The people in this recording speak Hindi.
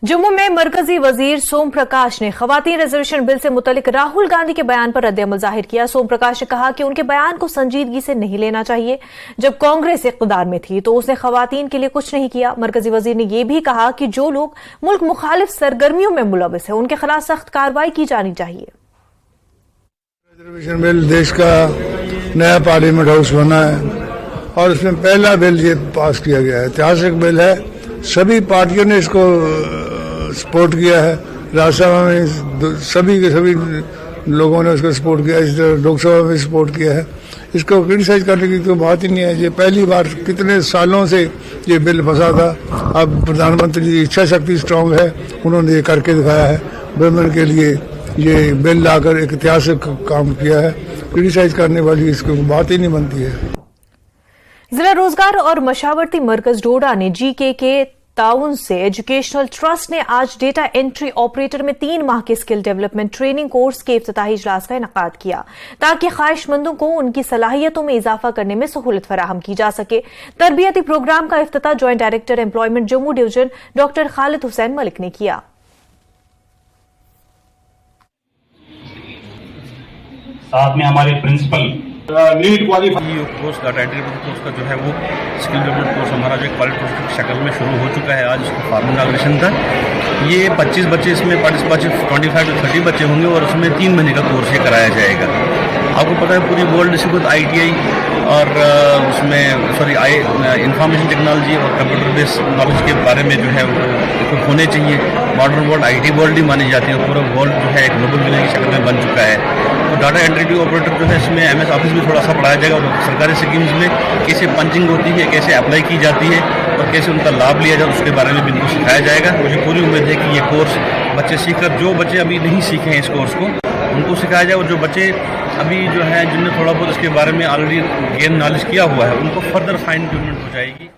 जम्मू में मरकजी वजीर सोम प्रकाश ने खवातीन रिजर्वेशन बिल से मुतल्लिक राहुल गांधी के बयान पर रद्द-ए-अमल जाहिर किया। सोम प्रकाश ने कहा कि उनके बयान को संजीदगी से नहीं लेना चाहिए। जब कांग्रेस इक़्तिदार में थी तो उसने खवातीन के लिए कुछ नहीं किया। मरकजी वजीर ने यह भी कहा कि जो लोग मुल्क मुखालिफ सरगर्मियों में मुलविस है उनके खिलाफ सख्त कार्रवाई की जानी चाहिए। रिजर्वेशन बिल देश का नया पार्लियामेंट हाउस बना है और उसमें पहला बिल ये पास किया गया है। ऐतिहासिक बिल है, सभी पार्टियों ने इसको सपोर्ट किया है। राज्यसभा में सभी के सभी लोगों ने उसको सपोर्ट किया, इस तरह लोकसभा में सपोर्ट किया है। इसको क्रिटिसाइज करने की तो बात ही नहीं है। ये पहली बार कितने सालों से ये बिल फंसा था। अब प्रधानमंत्री की इच्छा शक्ति स्ट्रांग है, उन्होंने ये करके दिखाया है। वुमेन के लिए ये बिल लाकर एक ऐतिहासिक काम किया है। क्रिटिसाइज करने वाली इसको बात ही नहीं बनती है। जिला रोजगार और मशावरती मरकज डोडा ने जीके के ताउन से एजुकेशनल ट्रस्ट ने आज डेटा एंट्री ऑपरेटर में 3 माह के स्किल डेवलपमेंट ट्रेनिंग कोर्स के इफ्तिताही इजलास का इनेकाद किया ताकि ख्वाहिशमंदों को उनकी सलाहियतों में इजाफा करने में सहूलत फराहम की जा सके। तरबियती प्रोग्राम का इफ्तिताह joint director employment Jammu division doctor Khalid Hussain Malik ने किया। साथ में हमारे principal NEET qualify course data entry course का जो है वो स्किल डेवलपमेंट कोर्स हमारा जो क्वालिटी कोर्स की शक्ल में शुरू हो चुका है। आज उसका फॉर्मल इनॉग्रेशन था। ये 25 बच्चे इसमें पार्टिसिपेट 25 से 30 बच्चे होंगे और उसमें 3 महीने का कोर्स ये कराया जाएगा। आपको पता है पूरी वर्ल्ड डिस्ट्रिक्ट ITI और उसमें इंफॉर्मेशन टेक्नोलॉजी और कंप्यूटर बेस्ड नॉलेज के बारे में जो है वो होने चाहिए। मॉडर्न वर्ल्ड IT वर्ल्ड ही मानी जाती है। पूरा वर्ल्ड जो है एक ग्लोबल विलेज की शक्ल में बन चुका है। तो डाटा एंट्री ऑपरेटर जो है इसमें MS ऑफिस भी थोड़ा सा पढ़ाया जाएगा और सरकारी स्कीम्स में कैसे पंचिंग होती है, कैसे अप्लाई की जाती है और कैसे उनका लाभ लिया जाए उसके बारे में भी इनको सिखाया जाएगा। मुझे पूरी उम्मीद है कि ये कोर्स बच्चे सीखकर, जो बच्चे अभी नहीं सीखे हैं इस कोर्स को, उनको सिखाया जाए और जो बच्चे अभी जो है जिनने थोड़ा बहुत इसके बारे में ऑलरेडी गेन नॉलेज किया हुआ है उनको फर्दर फाइन ट्यूनमेंट हो जाएगी।